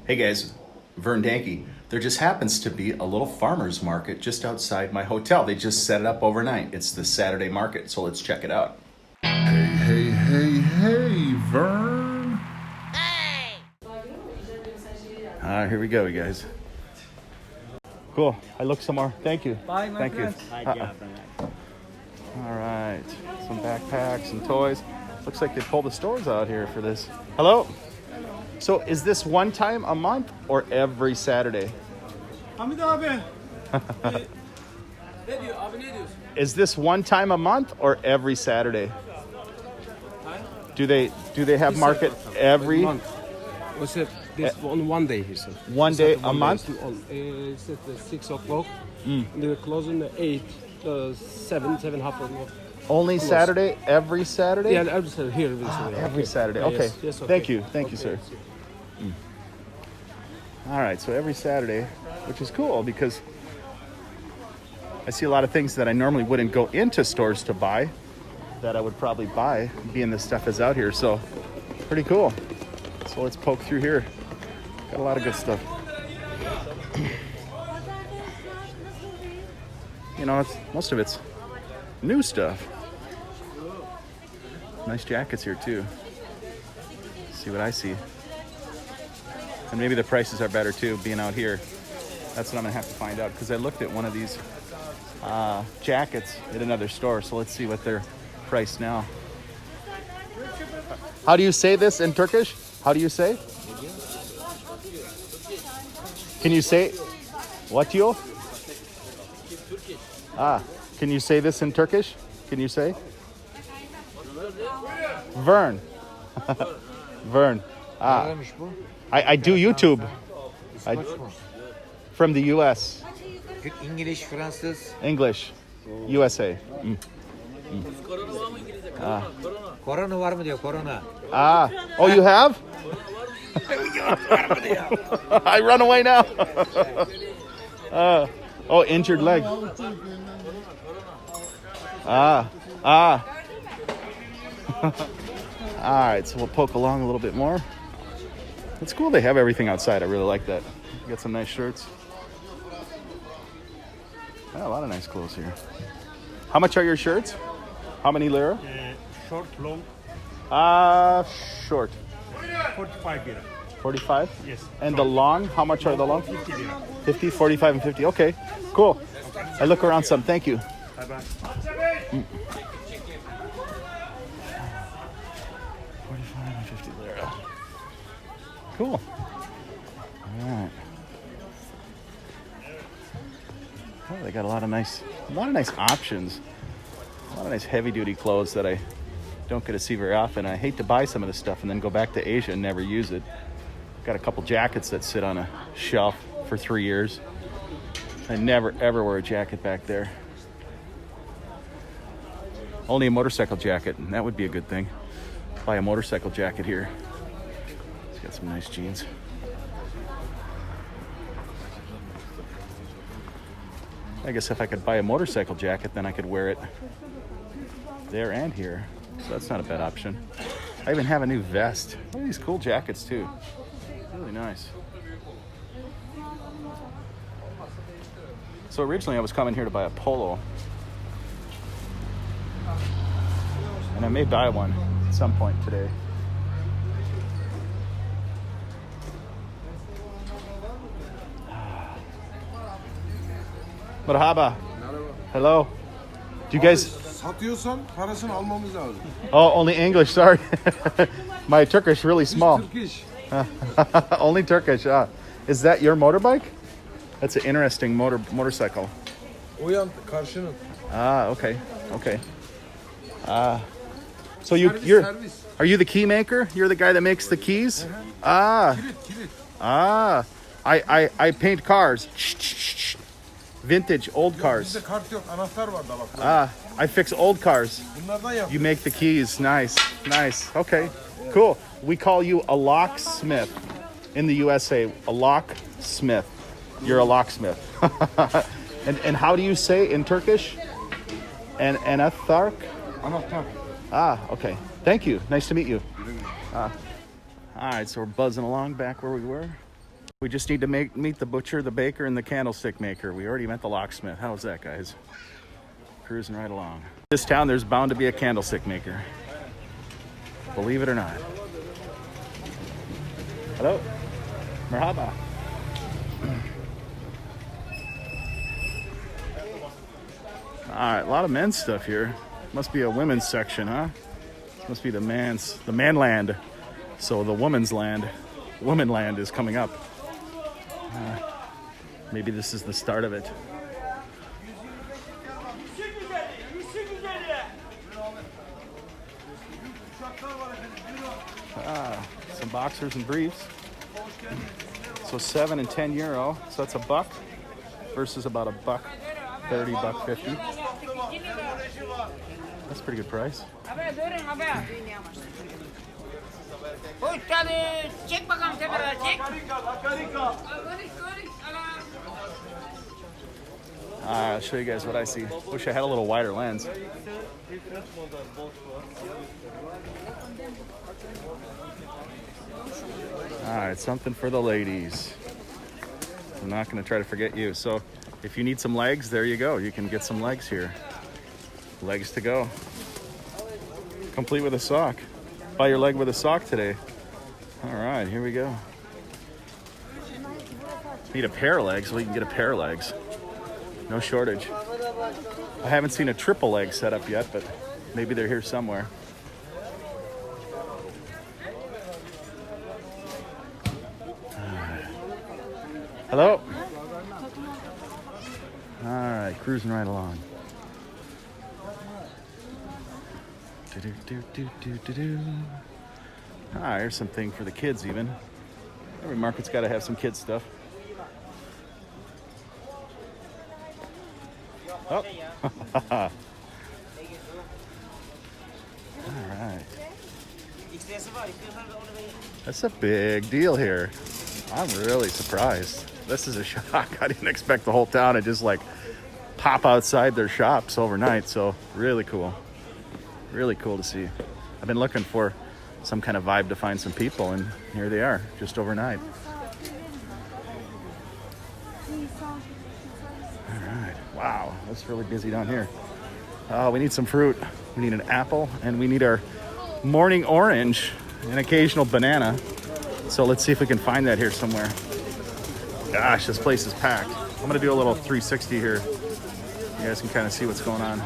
Hey guys, Vern. There just happens to be a little farmer's market just outside my hotel. They just set it up overnight. It's the Saturday market, so let's check it out. Hey, Vern. Here we go, you guys. Cool. I look some more. Thank you. Bye, my Thank friends. you. All right. Some backpacks and toys. Looks like they pulled the stores out here for this. Hello. So is this one time a month or every Saturday? Hamid abi. Is this one time a month or every Saturday? Do they have market every month? Was it this on one day? He said. one He day said a month? It's at 6 o'clock. And they're closing at 8, 7 half o'clock. Only Saturday? Every Saturday? Yeah, I'm just here. Every Saturday. Yes, Okay. yes, okay. Thank you, sir. All right, so every Saturday, which is cool because I see a lot of things that I normally wouldn't go into stores to buy that I would probably buy, being this stuff is out here. So pretty cool. So let's poke through here. Got a lot of good stuff. You know, most of it's new stuff. Nice jackets here too. See what I see. And maybe the prices are better too, being out here. That's what I'm gonna have to find out, because I looked at one of these jackets at another store. So let's see what they're priced now. How do you say this in Turkish? How do you say? Can you say what you? Can you say this in Turkish? Can you say? Vern. Vern. I do YouTube. From the US. English, Fransız. English. USA. Korona var mı diyor, korona. Oh, you have? I run away now. Oh, injured leg. All right, so we'll poke along a little bit more. It's cool they have everything outside. I really like that. Got some nice shirts. Yeah, a lot of nice clothes here. How much are your shirts? How many lira? Short, long, Short. 45 lira. 45? Yes. And the long, how much are the long? 50 lira. 50, 45, and 50. Okay, cool. I look around some. Thank you. Bye-bye. 45 and 50 lira. Cool. All right. Oh, they got a lot of nice options. A lot of nice heavy-duty clothes that I don't get to see very often. I hate to buy some of this stuff and then go back to Asia and never use it. Got a couple jackets that sit on a shelf for 3 years. I never, ever wear a jacket back there. Only a motorcycle jacket, and that would be a good thing. Buy a motorcycle jacket here. It's got some nice jeans. I guess if I could buy a motorcycle jacket, then I could wear it there and here. So that's not a bad option. I even have a new vest. Look at these cool jackets too. Really nice. So originally I was coming here to buy a polo. And I may buy one at some point today. Merhaba. Hello. Do you guys... Satıyorsan parasını almamız lazım. Oh, only English, sorry. My Turkish really small. Turkish. Only Turkish. Is that your motorbike? That's an interesting motorcycle. O yan karşının. Okay. So you're Servis. are you the key maker? You're the guy that makes the keys? Kilit. I paint cars. Vintage old cars. Bizde kart yok, anahtar var da bak. I fix old cars. Bunlardan yap. You make the keys. Nice. Okay, cool. We call you a locksmith in the USA. A locksmith. You're a locksmith. and how do you say in Turkish? Anahtar? Anahtar. Okay. Thank you. Nice to meet you. All right, so we're buzzing along back where we were. We just need to meet the butcher, the baker, and the candlestick maker. We already met the locksmith. How's that, guys? Cruising right along. This town, there's bound to be a candlestick maker. Believe it or not. Hello? Merhaba. Alright, a lot of men's stuff here. Must be a women's section, huh? Must be the manland. So the woman's land, woman land is coming up. Maybe this is the start of it. Some boxers and briefs. So 7 and 10 euro. So that's $1 versus about $1.30, $1.50. That's a pretty good price. I'll show you guys what I see. Wish I had a little wider lens. All right, something for the ladies. I'm not going to try to forget you. So if you need some legs, there you go. You can get some legs here. Legs to go. Complete with a sock. Buy your leg with a sock today. All right, here we go. Need a pair of legs? Well, you can get a pair of legs. No shortage. I haven't seen a triple leg set up yet, but maybe they're here somewhere. Hello? All right, cruising right along. Ah, here's something for the kids even. Every market's got to have some kids stuff. Oh. All right. That's a big deal here. I'm really surprised. This is a shock. I didn't expect the whole town to just like pop outside their shops overnight. So really cool. Really cool to see. I've been looking for some kind of vibe to find some people, and here they are, just overnight. All right. Wow, that's really busy down here. We need some fruit. We need an apple, and we need our morning orange, an occasional banana. So let's see if we can find that here somewhere. Gosh, this place is packed. I'm gonna do a little 360 here. You guys can kind of see what's going on.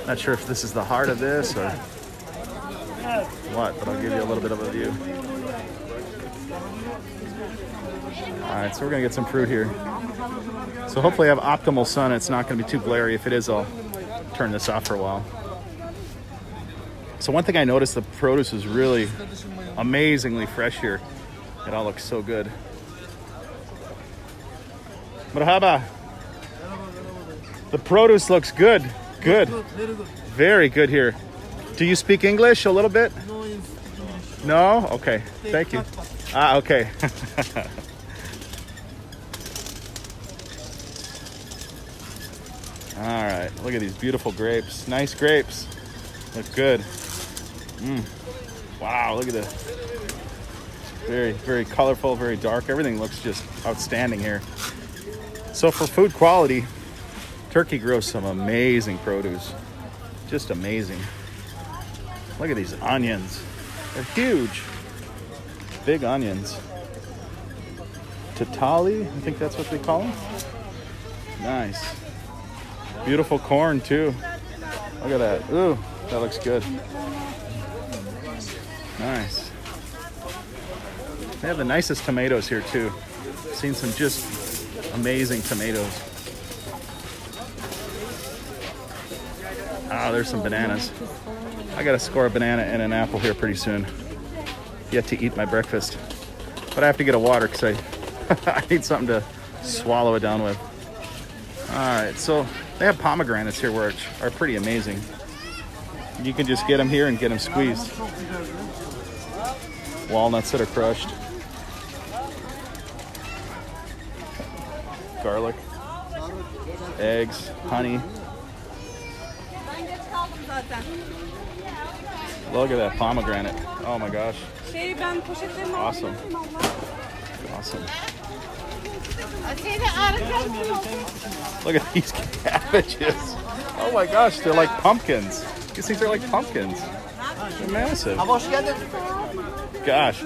Not sure if this is the heart of this or what, but I'll give you a little bit of a view. All right, so we're gonna get some fruit here. So hopefully I have optimal sun. It's not gonna be too glary. If it is, I'll turn this off for a while. So one thing I noticed, the produce is really amazingly fresh here. It all looks so good. Marhaba. The produce looks good. Good. Very good here. Do you speak English a little bit? No? Okay. Thank you. Okay. All right. Look at these beautiful grapes. Nice grapes. Look good. Wow. Look at this. Very, very colorful, very dark. Everything looks just outstanding here. So for food quality, Turkey grows some amazing produce. Just amazing. Look at these onions. They're huge. Big onions. Tatali, I think that's what they call them. Nice. Beautiful corn too. Look at that. Ooh, that looks good. Nice. They have the nicest tomatoes here too. Seen some just amazing tomatoes. Ah, there's some bananas. I gotta score a banana and an apple here pretty soon. Yet to eat my breakfast. But I have to get a water because I need something to swallow it down with. All right, so they have pomegranates here which are pretty amazing. You can just get them here and get them squeezed. Walnuts that are crushed. Garlic, eggs, honey. Look at that pomegranate. Oh my gosh. Ben poşetlerimi Awesome. alabilir miyim abla? Awesome. Look at these cabbages. Oh my gosh, they're like pumpkins. These things are like pumpkins. They're massive. Gosh,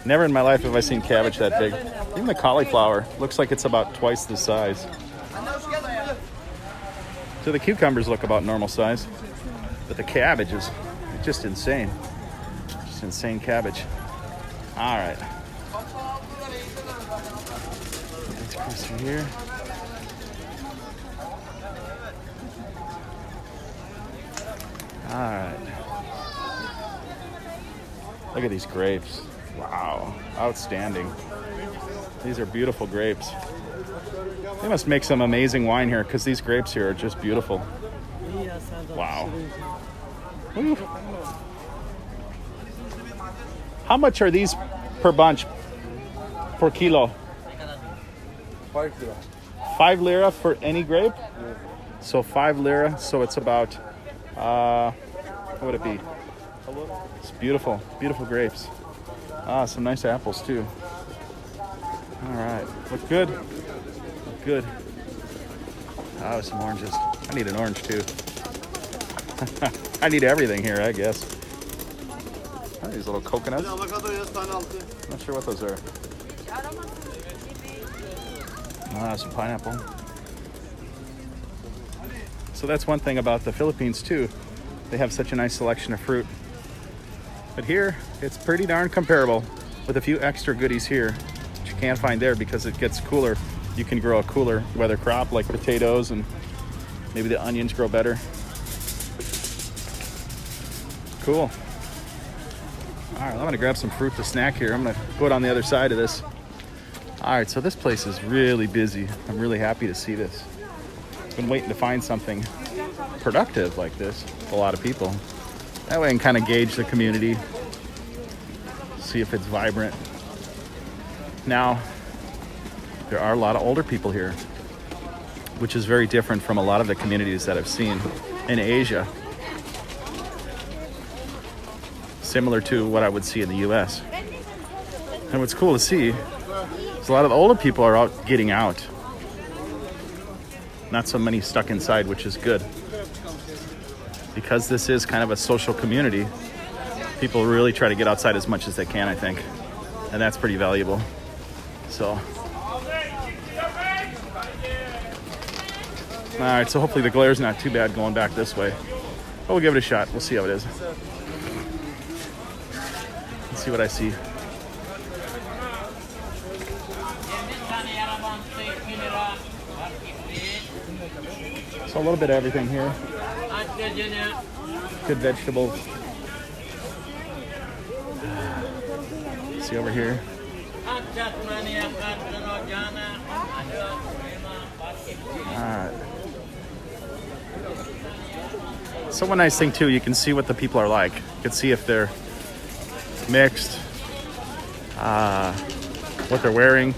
never in my life have I seen cabbage that big. Even the cauliflower looks like it's about twice the size. So the cucumbers look about normal size, but the cabbage is just insane. Just insane cabbage. All right. Let's go through here. All right. Look at these grapes. Wow, outstanding. These are beautiful grapes. They must make some amazing wine here because these grapes here are just beautiful. Wow. Ooh. How much are these per bunch? Per kilo? 5 lira. 5 lira for any grape? So 5 lira, so it's about, what would it be? It's beautiful, beautiful grapes. Ah, some nice apples too. All right, look good. Look good. Oh, some oranges. I need an orange too. I need everything here, I guess. Oh, these little coconuts. Not sure what those are. Ah, some pineapple. So that's one thing about the Philippines too. They have such a nice selection of fruit. But here, it's pretty darn comparable with a few extra goodies here, which you can't find there because it gets cooler. You can grow a cooler weather crop like potatoes, and maybe the onions grow better. Cool. All right, I'm gonna grab some fruit to snack here. I'm gonna go on the other side of this. All right, so this place is really busy. I'm really happy to see this. Been waiting to find something productive like this with a lot of people. That way I can kind of gauge the community, see if it's vibrant. Now, there are a lot of older people here, which is very different from a lot of the communities that I've seen in Asia. Similar to what I would see in the US. And what's cool to see is a lot of the older people are out getting out. Not so many stuck inside, which is good. Because this is kind of a social community, people really try to get outside as much as they can, I think. And that's pretty valuable. So. All right, so hopefully the glare's not too bad going back this way. But we'll give it a shot. We'll see how it is. Let's see what I see. So a little bit of everything here. Good vegetables. See over here. Alright. So one nice thing too, you can see what the people are like. You can see if they're mixed, what they're wearing.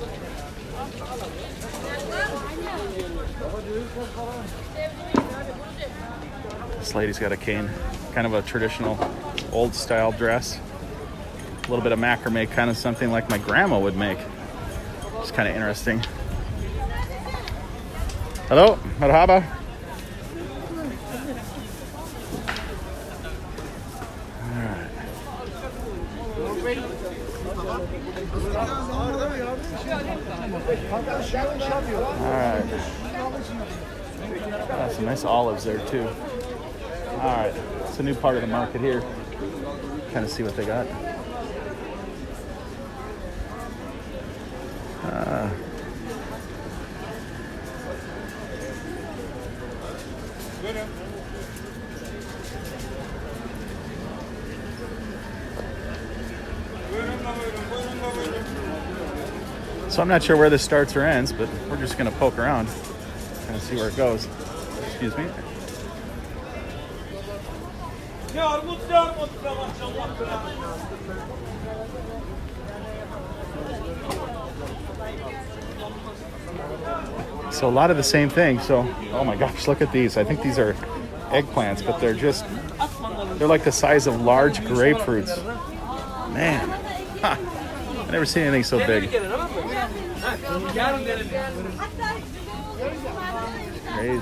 This lady's got a cane, kind of a traditional old style dress. A little bit of macrame, kind of something like my grandma would make. It's kind of interesting. Hello, marhaba. All right. Some nice olives there too. All right, it's a new part of the market here. Kind of see what they got. So I'm not sure where this starts or ends, but we're just gonna poke around and see where it goes. Excuse me. So a lot of the same thing. So, oh my gosh, look at these. I think these are eggplants, but they're just They're like the size of large grapefruits. Man, ha, I never seen anything so big. Crazy.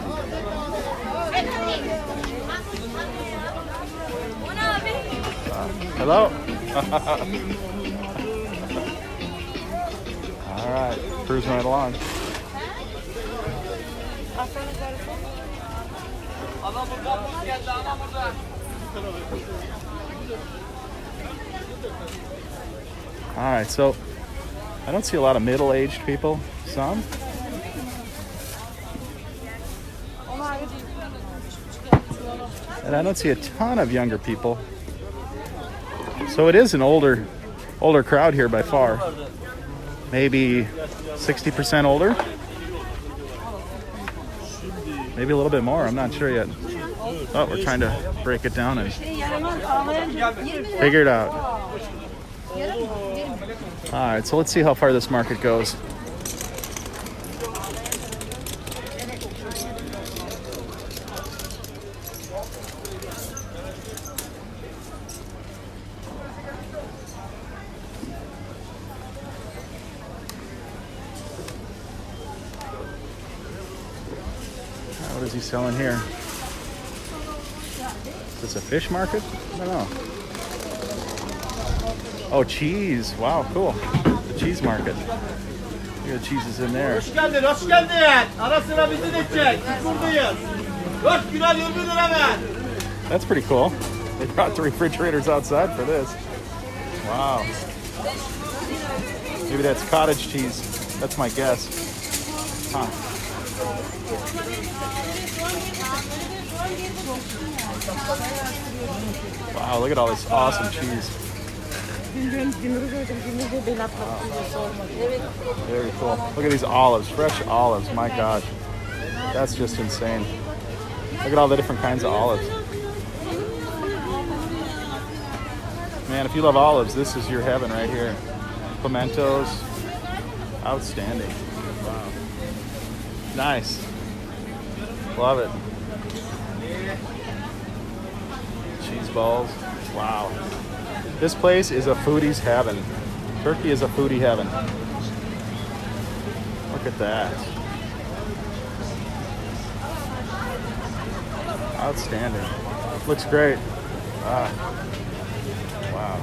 Hello. All right, cruising right along. All right, so I don't see a lot of middle-aged people. Some. And I don't see a ton of younger people. So it is an older crowd here by far. Maybe 60% older. Maybe a little bit more. I'm not sure yet. Oh, we're trying to break it down and figure it out. All right, so let's see how far this market goes. What is he selling here? Is this a fish market? I don't know. Oh, cheese. Wow, cool. The cheese market. Look at the cheeses in there. Hoş geldin, hoş geldin. Ara sıra bizi de çek. Biz buradayız. 4 kilo 20 lira ver. That's pretty cool. They brought the refrigerators outside for this. Wow. Maybe that's cottage cheese. That's my guess. Huh. Wow, look at all this awesome cheese. Very cool. Look at these olives, fresh olives. My gosh, that's just insane. Look at all the different kinds of olives. Man, if you love olives, this is your heaven right here. Pimentos, outstanding. Wow, nice. Love it. Cheese balls. Wow. This place is a foodie's heaven. Turkey is a foodie heaven. Look at that. Outstanding. Looks great. Ah. Wow.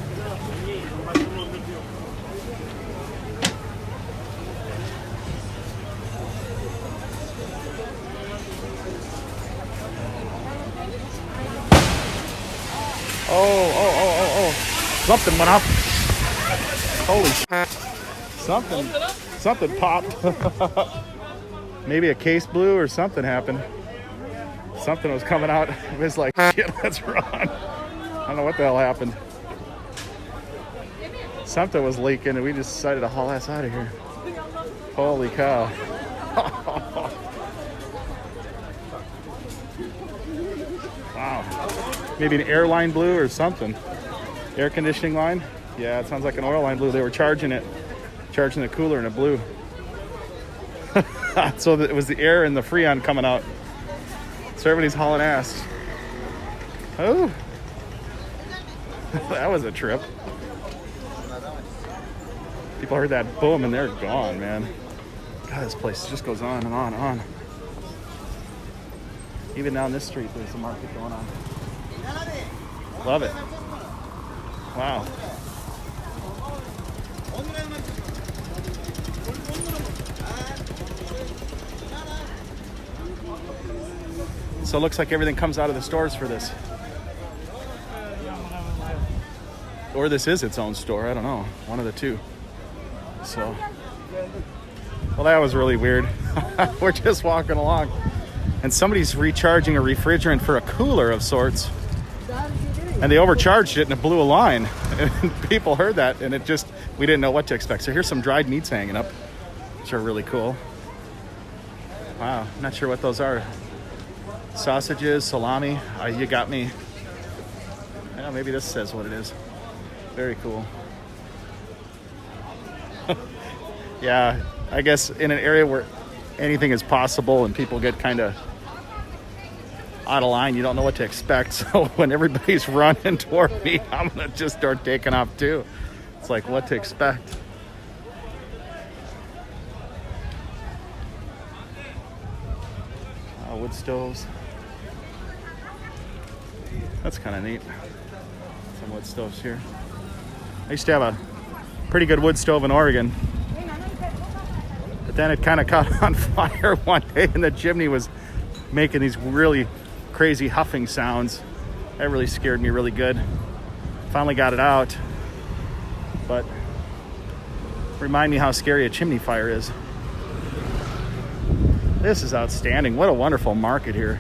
Oh. Something went up. Holy shit. Something popped. Maybe a case blew or something happened. Something was coming out. It was like, shit, let's run. I don't know what the hell happened. Something was leaking and we just decided to haul ass out of here. Holy cow. Wow. Maybe an airline blew or something. Air conditioning line. Yeah, it sounds like an oil line blew. They were charging the cooler and it blew. So it was the air and the freon coming out. So everybody's hauling ass. Oh. That was a trip. People heard that boom and they're gone, man. God, this place just goes on and on and on. Even down this street, there's a market going on. Love it. Wow. So it looks like everything comes out of the stores for this. Or this is its own store. I don't know. One of the two. So, well, that was really weird. We're just walking along and somebody's recharging a refrigerant for a cooler of sorts. And they overcharged it and it blew a line. And people heard that and we didn't know what to expect. So here's some dried meats hanging up, which are really cool. Wow, not sure what those are. Sausages, salami, you got me. I know, maybe this says what it is. Very cool. Yeah, I guess in an area where anything is possible and people get kind of out of line. You don't know what to expect. So when everybody's running toward me, I'm going to just start taking off too. It's like what to expect. Wood stoves. That's kind of neat. Some wood stoves here. I used to have a pretty good wood stove in Oregon. But then it kind of caught on fire one day and the chimney was making these really crazy huffing sounds. That really scared me really good. Finally got it out. But remind me how scary a chimney fire is. This is outstanding. What a wonderful market here.